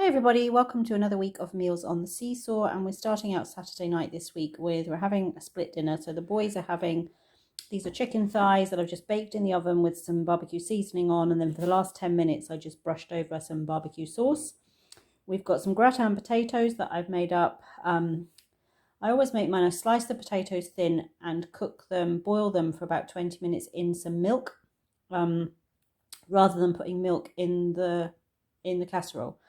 Hi everybody, welcome to another week of Meals on the SeeSaw, and we're starting out Saturday night this week with, we're having a split dinner. So the boys are having, these are chicken thighs that I've just baked in the oven with some barbecue seasoning on, and then for the last 10 minutes I just brushed over some barbecue sauce. We've got some gratin potatoes that I've made up. I always make mine, I slice the potatoes thin and cook them, boil them for about 20 minutes in some milk, rather than putting milk in the casserole.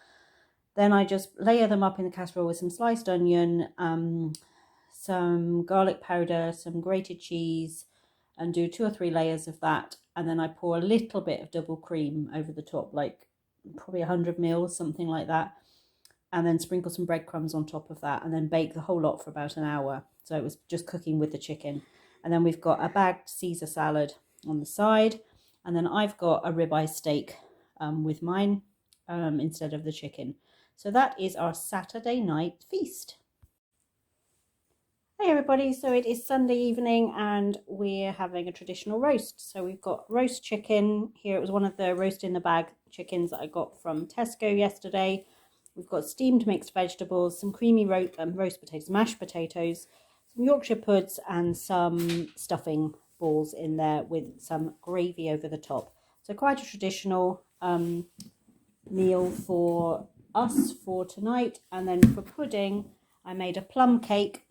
Then I just layer them up in the casserole with some sliced onion, some garlic powder, some grated cheese, and do 2 or 3 layers of that. And then I pour a little bit of double cream over the top, like probably 100 mils, something like that. And then sprinkle some breadcrumbs on top of that, and then bake the whole lot for about an hour. So it was just cooking with the chicken. And then we've got a bagged Caesar salad on the side. And then I've got a ribeye steak with mine instead of the chicken. So that is our Saturday night feast. Hey everybody, so it is Sunday evening and we're having a traditional roast. So we've got roast chicken here. It was one of the roast in the bag chickens that I got from Tesco yesterday. We've got steamed mixed vegetables, some creamy roast potatoes, mashed potatoes, some Yorkshire puds, and some stuffing balls in there with some gravy over the top. So quite a traditional meal for us for tonight. And then for pudding, I made a plum cake.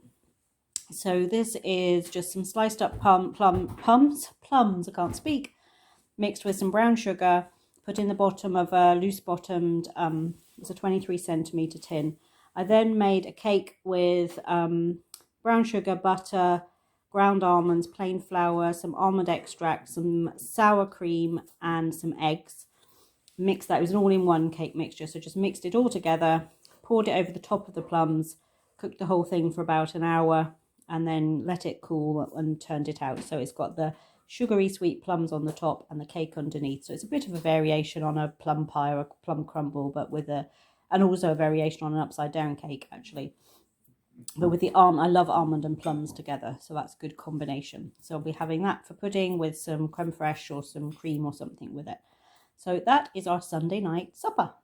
So this is just some sliced up plums, I can't speak, mixed with some brown sugar, put in the bottom of a loose bottomed, it's a 23 centimeter tin. I then made a cake with brown sugar, butter, ground almonds, plain flour, some almond extract, some sour cream, and some eggs. Mixed that. It was an all-in-one cake mixture, so just mixed it all together, poured it over the top of the plums, cooked the whole thing for about an hour, and then let it cool and turned it out. So it's got the sugary sweet plums on the top and the cake underneath. So it's a bit of a variation on a plum pie or a plum crumble, but with and also a variation on an upside down cake actually. But with the I love almond and plums together, so that's a good combination. So I'll be having that for pudding with some creme fraiche or some cream or something with it. So that is our Sunday night supper.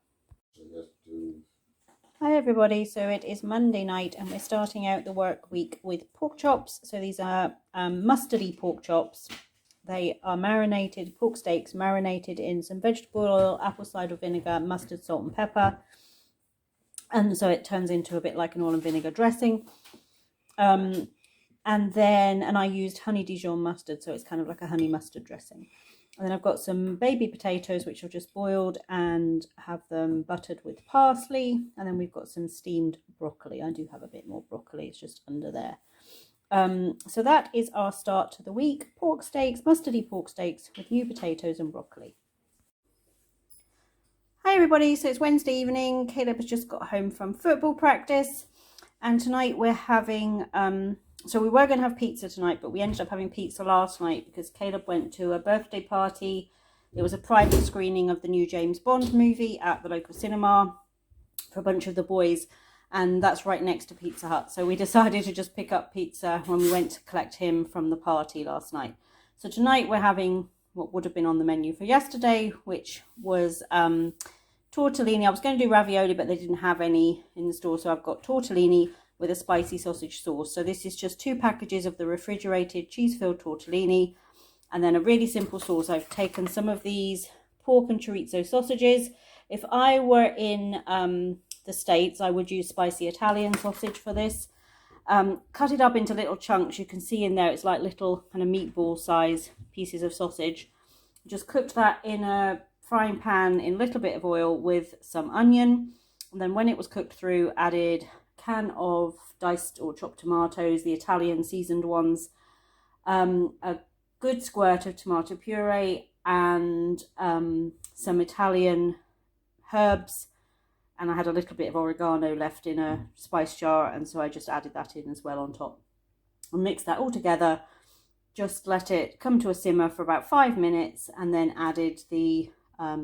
Hi everybody, so it is Monday night and we're starting out the work week with pork chops. So these are mustardy pork chops. They are marinated, pork steaks marinated in some vegetable oil, apple cider vinegar, mustard, salt and pepper. And so it turns into a bit like an oil and vinegar dressing. And I used honey Dijon mustard, so it's kind of like a honey mustard dressing. And then I've got some baby potatoes, which I've just boiled and have them buttered with parsley. And then we've got some steamed broccoli. I do have a bit more broccoli, it's just under there. So that is our start to the week. Pork steaks, mustardy pork steaks with new potatoes and broccoli. Hi everybody, so it's Wednesday evening. Caleb has just got home from football practice. And tonight we're having... So we were going to have pizza tonight, but we ended up having pizza last night because Caleb went to a birthday party. It was a private screening of the new James Bond movie at the local cinema for a bunch of the boys, and that's right next to Pizza Hut. So we decided to just pick up pizza when we went to collect him from the party last night. So tonight we're having what would have been on the menu for yesterday, which was tortellini. I was going to do ravioli, but they didn't have any in the store, so I've got tortellini with a spicy sausage sauce. So this is just 2 packages of the refrigerated cheese-filled tortellini, and then a really simple sauce. I've taken some of these pork and chorizo sausages. If I were in the States, I would use spicy Italian sausage for this. Cut it up into little chunks. You can see in there it's like little kind of meatball size pieces of sausage. Just cooked that in a frying pan in a little bit of oil with some onion, and then when it was cooked through, added can of diced or chopped tomatoes, the Italian seasoned ones, a good squirt of tomato puree, and some Italian herbs, and I had a little bit of oregano left in a spice jar, and so I just added that in as well on top and mixed that all together. Just let it come to a simmer for about 5 minutes and then added the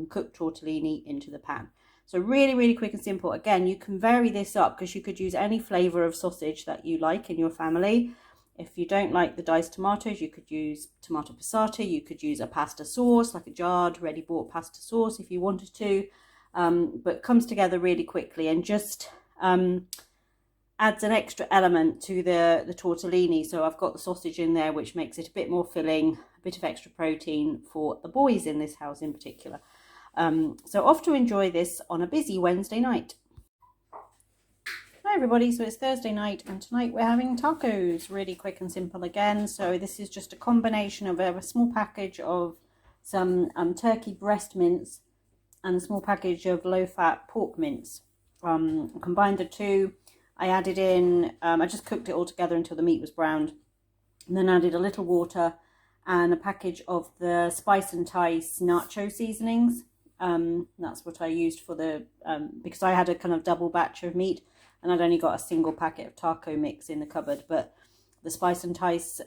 cooked tortellini into the pan. So really, really quick and simple. Again, you can vary this up because you could use any flavour of sausage that you like in your family. If you don't like the diced tomatoes, you could use tomato passata. You could use a pasta sauce, like a jarred, ready-bought pasta sauce if you wanted to. but comes together really quickly and just adds an extra element to the tortellini. So I've got the sausage in there, which makes it a bit more filling, a bit of extra protein for the boys in this house in particular. So off to enjoy this on a busy Wednesday night. Hi everybody, so it's Thursday night and tonight we're having tacos, really quick and simple again. So this is just a combination of a small package of some turkey breast mince and a small package of low-fat pork mince. Combined the two, I added in, I just cooked it all together until the meat was browned, and then added a little water and a package of the Spice and Tice nacho seasonings. That's what I used for the, because I had a kind of double batch of meat, and I'd only got a single packet of taco mix in the cupboard, but the Spice and Tice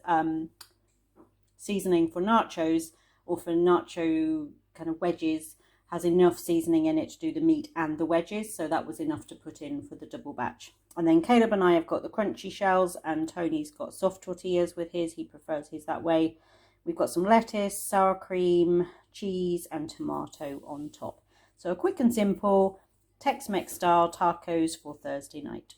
seasoning for nachos, or for nacho kind of wedges, has enough seasoning in it to do the meat and the wedges, so that was enough to put in for the double batch. And then Caleb and I have got the crunchy shells, and Tony's got soft tortillas with his. He prefers his that way. We've got some lettuce, sour cream, cheese and tomato on top. So a quick and simple Tex-Mex style tacos for Thursday night.